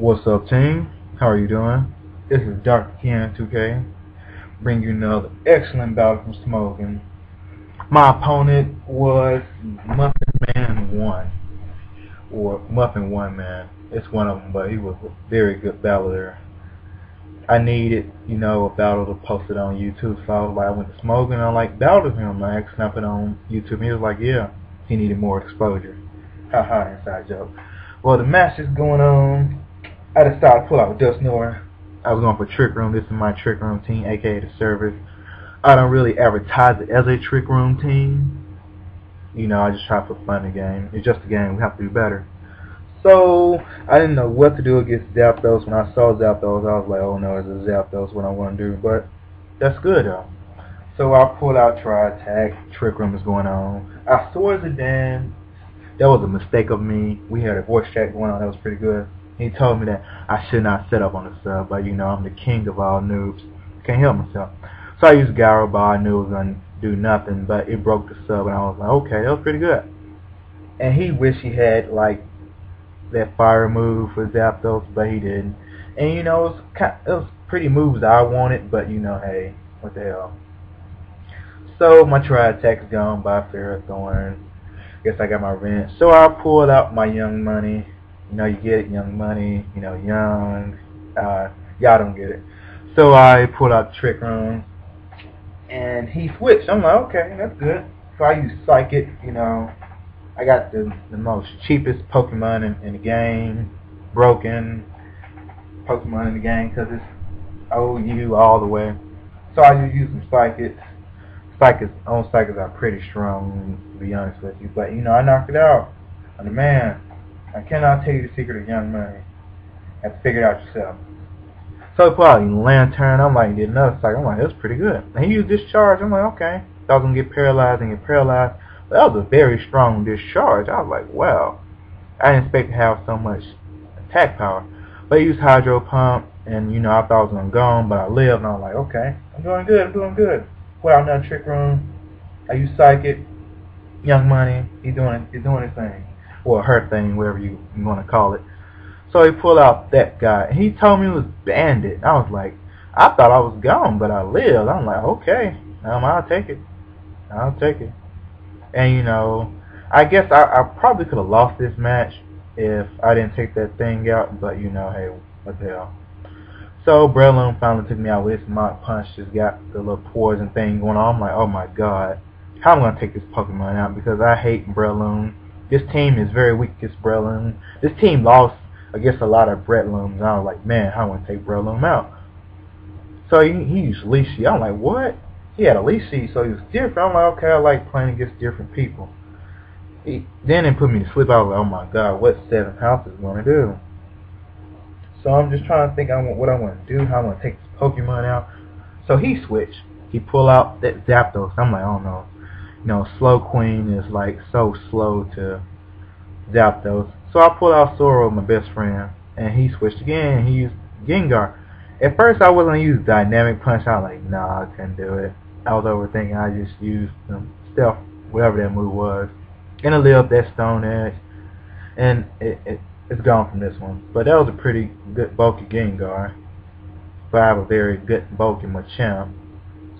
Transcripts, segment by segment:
What's up, team? How are you doing? This is DoctorKen2k, bringing you another excellent battle from Smogon. My opponent was Muffin1Man1, or Muffin1Man. It's one of them, but he was a very good battler. I needed, a battle to post it on YouTube, so I was like, I went to Smogon and I battled him. I asked him to put it on YouTube, and he was like, yeah, he needed more exposure. Haha, inside joke. Well, the match is going on. I decided to pull out Dust Noir. I was going for Trick Room. This is my Trick Room team, aka the service. I don't really advertise it as a Trick Room team. I just try for fun in the game. It's just a game. We have to do better. So, I didn't know what to do against Zapdos. When I saw Zapdos, I was like, oh no, it's a Zapdos, what I want to do. But that's good though. So I pulled out Try Attack. Trick Room is going on. I saw Zidane. That was a mistake of me. We had a voice chat going on. That was pretty good. He told me that I should not set up on the sub, but I'm the king of all noobs. Can't help myself. So I used Gyro Ball. I knew it was going to do nothing, but it broke the sub, and I was like, okay, that was pretty good. And he wished he had, that fire move for Zapdos, but he didn't. And, it was pretty moves I wanted, but, hey, what the hell. So my Try Attack's gone by Ferrothorn. Guess I got my rent. So I pulled out my Young Money. You get it, Young Money, young, y'all don't get it. So I pulled out the Trick Room, and he switched. I'm like, okay, that's good. So I used Psychic, I got the most cheapest Pokemon in the game, broken Pokemon in the game, because it's OU all the way. So I just used some Psychics. Psychics are pretty strong, to be honest with you. But, I knocked it out. I'm the man. I cannot tell you the secret of Young Money. You have to figure it out yourself. So he put out Lantern. I'm like, did another cycle. I'm like, that's pretty good. And he used Discharge. I'm like, okay. Thought I was going to get paralyzed and get paralyzed. But that was a very strong Discharge. I was like, wow. I didn't expect to have so much attack power. But he used Hydro Pump. And, I thought I was going to go on, but I lived. And I was like, okay. I'm doing good. I'm doing good. Put out another Trick Room. I used Psychic. Young Money. He's doing his thing. Or her thing, whatever you want to call it. So he pulled out that guy. And he told me it was Bandit. I was like, I thought I was gone, but I lived. I'm like, okay, I'll take it. I'll take it. And, I guess I probably could have lost this match if I didn't take that thing out. But, hey, what the hell. So Breloom finally took me out with his Mach Punch. Just got the little poison thing going on. I'm like, oh my god. How am I going to take this Pokemon out? Because I hate Breloom. This team is very weak against Breloom. This team lost against a lot of Bretlooms. And I was like, man, how am I going to take Breloom out? So he used Leashy. I'm like, what? He had a Leashy, so he was different. I'm like, okay, I like playing against different people. Then it put me to sleep. I was like, oh my god, what 7th house is going to do? So I'm just trying to think what I want to do, how I want to take this Pokemon out. So he switched. He pulled out that Zapdos. I'm like, oh no. Slow Queen is so slow to Zapdos. So I pulled out Soro, my best friend, and he switched again. He used Gengar. At first I wasn't going to use Dynamic Punch. I was like, nah, I couldn't do it. I was overthinking. I just used Stealth, whatever that move was. And it lived that Stone Edge. And it's gone from this one. But that was a pretty good bulky Gengar. But I have a very good bulky Machamp.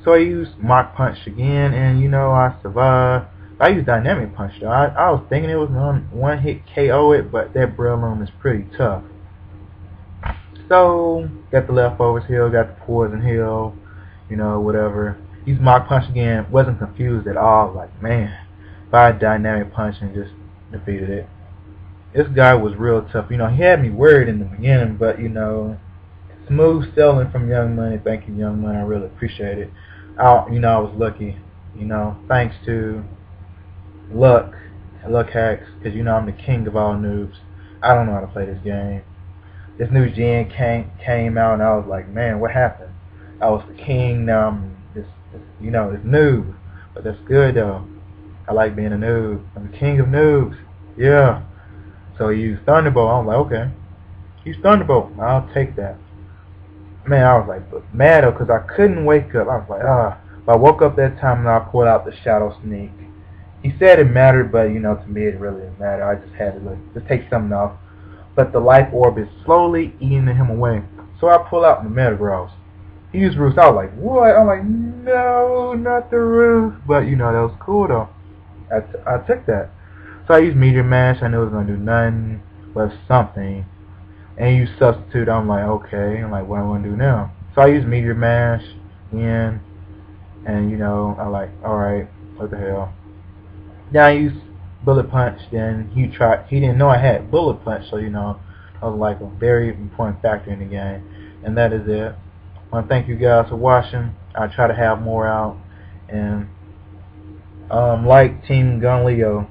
So I used Mach Punch again, and I survived. I used Dynamic Punch though. I was thinking it was one hit KO it, but that Breloom is pretty tough. So got the Leftovers Heal, got the Poison Heal, whatever. Used Mach Punch again, wasn't confused at all. Like, man, if I had Dynamic Punch and just defeated it. This guy was real tough. He had me worried in the beginning, but smooth selling from Young Money. Thank you, Young Money. I really appreciate it. I was lucky, thanks to luck hacks, because I'm the king of all noobs. I don't know how to play this game. This new gen came out, and I was like, man, what happened? I was the king, now I'm this noob. But that's good though. I like being a noob. I'm the king of noobs. Yeah. So he used Thunderbolt. I was like, okay, use Thunderbolt. I'll take that. Man, I was like mad though, because I couldn't wake up. I was like, But I woke up that time and I pulled out the Shadow Sneak. He said it mattered, but to me it really didn't matter. I just had to just take something off. but the life orb is slowly eating him away. So I pull out the Metagross. He used Roost. I was like, what? I'm like, no, not the Roost. But, you know, that was cool, though. I took that. So I used Meteor Mash. I knew it was going to do nothing but something. And you substitute. I'm like, okay. I'm like, what am I going to do now? So I used Meteor Mash again. And, you know, I like, alright, what the hell. Then I used Bullet Punch. Then he didn't know I had Bullet Punch. So, you know, that was like a very important factor in the game. And that is it. I want to thank you guys for watching. I try to have more out. And like Team Gun Leo.